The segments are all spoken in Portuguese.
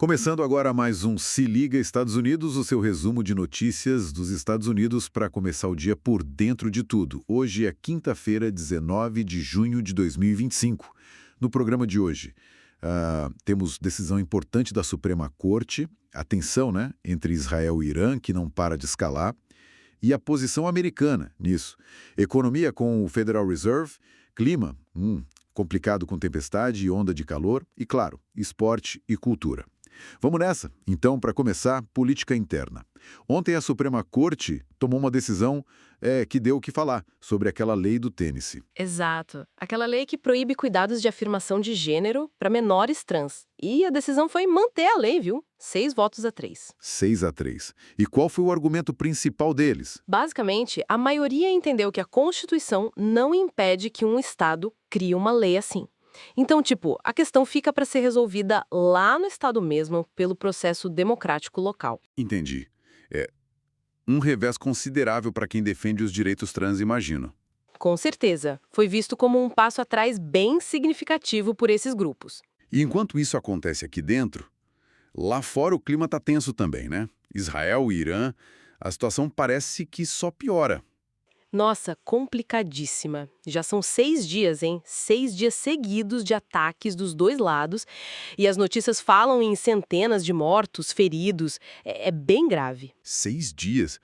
Começando agora mais um Se Liga Estados Unidos, o seu resumo de notícias dos Estados Unidos para começar o dia por dentro de tudo. Hoje é quinta-feira, 19 de junho de 2025. No programa de hoje, temos decisão importante da Suprema Corte, a tensão, entre Israel e Irã, que não para de escalar, e a posição americana nisso. Economia com o Federal Reserve, clima, complicado com tempestade e onda de calor, e claro, esporte e cultura. Vamos nessa, então, para começar, política interna. Ontem a Suprema Corte tomou uma decisão que deu o que falar sobre aquela lei do tênis. Exato. Aquela lei que proíbe cuidados de afirmação de gênero para menores trans. E a decisão foi manter a lei, viu? 6 votos a 3. 6-3. E qual foi o argumento principal deles? Basicamente, a maioria entendeu que a Constituição não impede que um Estado crie uma lei assim. Então, a questão fica para ser resolvida lá no Estado mesmo, pelo processo democrático local. Entendi. É um revés considerável para quem defende os direitos trans, imagino. Com certeza, foi visto como um passo atrás bem significativo por esses grupos. E enquanto isso acontece aqui dentro, lá fora o clima está tenso também, né? Israel e Irã, a situação parece que só piora. Nossa, complicadíssima. Já são 6 dias, hein? 6 dias seguidos de ataques dos dois lados. E as notícias falam em centenas de mortos, feridos. É bem grave. 6 dias.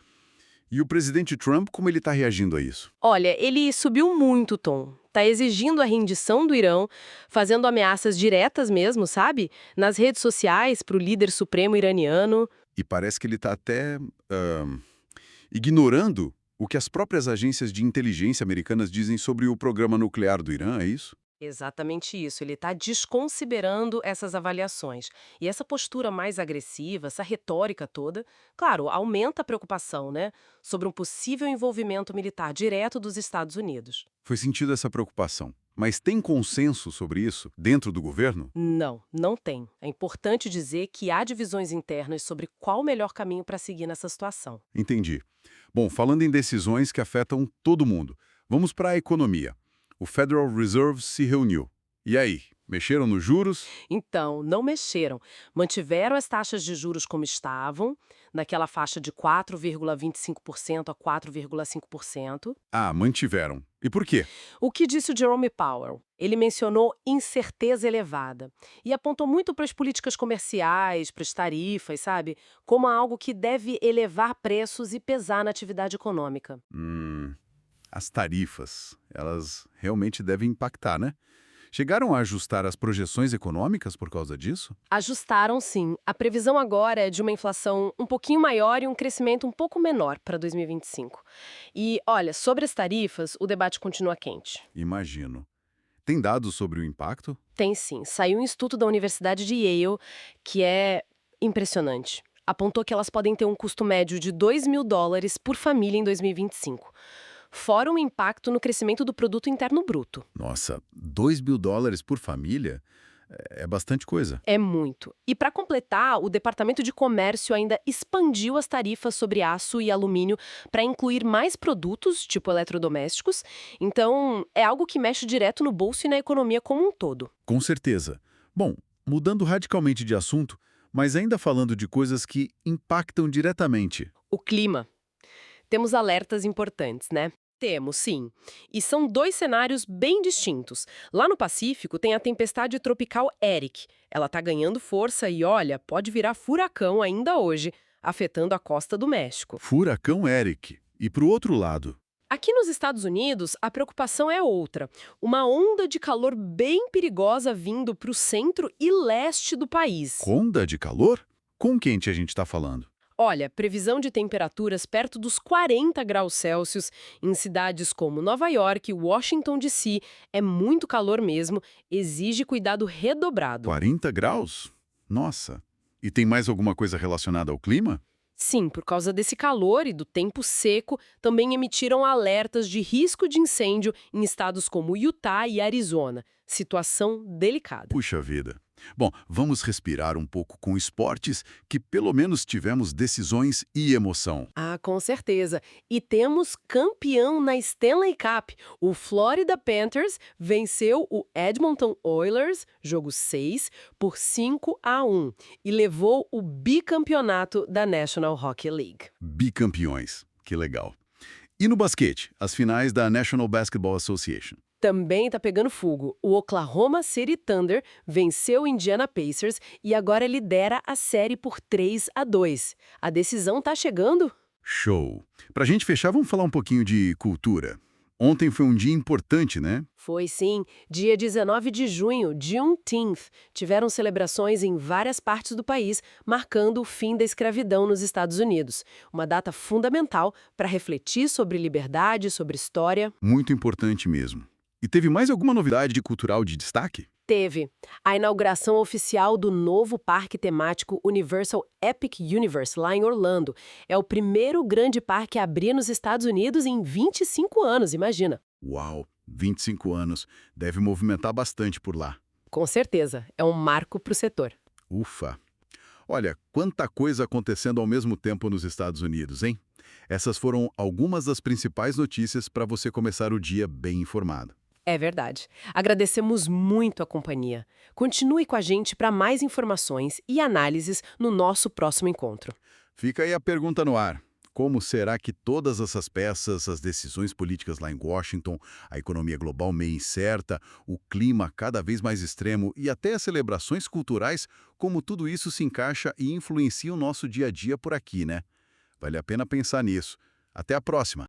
E o presidente Trump, como ele está reagindo a isso? Olha, ele subiu muito o tom. Tá exigindo a rendição do Irã, fazendo ameaças diretas mesmo, sabe? Nas redes sociais para o líder supremo iraniano. E parece que ele está até ignorando o que as próprias agências de inteligência americanas dizem sobre o programa nuclear do Irã, é isso? Exatamente isso, ele está desconsiderando essas avaliações. E essa postura mais agressiva, essa retórica toda, claro, aumenta a preocupação, sobre um possível envolvimento militar direto dos Estados Unidos. Foi sentido essa preocupação. Mas tem consenso sobre isso dentro do governo? Não, não tem. É importante dizer que há divisões internas sobre qual o melhor caminho para seguir nessa situação. Entendi. Bom, falando em decisões que afetam todo mundo, vamos para a economia. O Federal Reserve se reuniu. E aí, mexeram nos juros? Então, não mexeram. Mantiveram as taxas de juros como estavam, naquela faixa de 4,25% a 4,5%. Ah, mantiveram. E por quê? O que disse o Jerome Powell? Ele mencionou incerteza elevada e apontou muito para as políticas comerciais, para as tarifas, sabe? Como algo que deve elevar preços e pesar na atividade econômica. As tarifas, elas realmente devem impactar, né? Chegaram a ajustar as projeções econômicas por causa disso? Ajustaram, sim. A previsão agora é de uma inflação um pouquinho maior e um crescimento um pouco menor para 2025. E, olha, sobre as tarifas, o debate continua quente. Imagino. Tem dados sobre o impacto? Tem sim. Saiu um estudo da Universidade de Yale que é impressionante. Apontou que elas podem ter um custo médio de $2.000 por família em 2025. Fora um impacto no crescimento do produto interno bruto. Nossa, $2.000 por família é bastante coisa. É muito. E para completar, o Departamento de Comércio ainda expandiu as tarifas sobre aço e alumínio para incluir mais produtos, tipo eletrodomésticos. Então, é algo que mexe direto no bolso e na economia como um todo. Com certeza. Bom, mudando radicalmente de assunto, mas ainda falando de coisas que impactam diretamente. O clima. Temos alertas importantes, né? Temos, sim. E são dois cenários bem distintos. Lá no Pacífico tem a tempestade tropical Eric. Ela tá ganhando força e, olha, pode virar furacão ainda hoje, afetando a costa do México. Furacão Eric. E pro outro lado? Aqui nos Estados Unidos, a preocupação é outra. Uma onda de calor bem perigosa vindo para o centro e leste do país. Onda de calor? Quão quente a gente está falando? Olha, previsão de temperaturas perto dos 40 graus Celsius em cidades como Nova York e Washington, D.C. É muito calor mesmo, exige cuidado redobrado. 40 graus? Nossa. E tem mais alguma coisa relacionada ao clima? Sim, por causa desse calor e do tempo seco, também emitiram alertas de risco de incêndio em estados como Utah e Arizona. Situação delicada. Puxa vida. Bom, vamos respirar um pouco com esportes que pelo menos tivemos decisões e emoção. Ah, com certeza. E temos campeão na Stanley Cup. O Florida Panthers venceu o Edmonton Oilers, jogo 6, por 5-1 e levou o bicampeonato da National Hockey League. Bicampeões. Que legal. E no basquete, as finais da National Basketball Association. Também tá pegando fogo. O Oklahoma City Thunder venceu o Indiana Pacers e agora lidera a série por 3-2. A decisão tá chegando? Show! Pra gente fechar, vamos falar um pouquinho de cultura. Ontem foi um dia importante, né? Foi sim. Dia 19 de junho, Juneteenth, tiveram celebrações em várias partes do país, marcando o fim da escravidão nos Estados Unidos. Uma data fundamental para refletir sobre liberdade, sobre história. Muito importante mesmo. E teve mais alguma novidade cultural de destaque? Teve a inauguração oficial do novo parque temático Universal Epic Universe, lá em Orlando. É o primeiro grande parque a abrir nos Estados Unidos em 25 anos, imagina. Uau, 25 anos. Deve movimentar bastante por lá. Com certeza, é um marco para o setor. Ufa! Olha, quanta coisa acontecendo ao mesmo tempo nos Estados Unidos, hein? Essas foram algumas das principais notícias para você começar o dia bem informado. É verdade. Agradecemos muito a companhia. Continue com a gente para mais informações e análises no nosso próximo encontro. Fica aí a pergunta no ar. Como será que todas essas peças, as decisões políticas lá em Washington, a economia global meio incerta, o clima cada vez mais extremo e até as celebrações culturais, como tudo isso se encaixa e influencia o nosso dia a dia por aqui, né? Vale a pena pensar nisso. Até a próxima!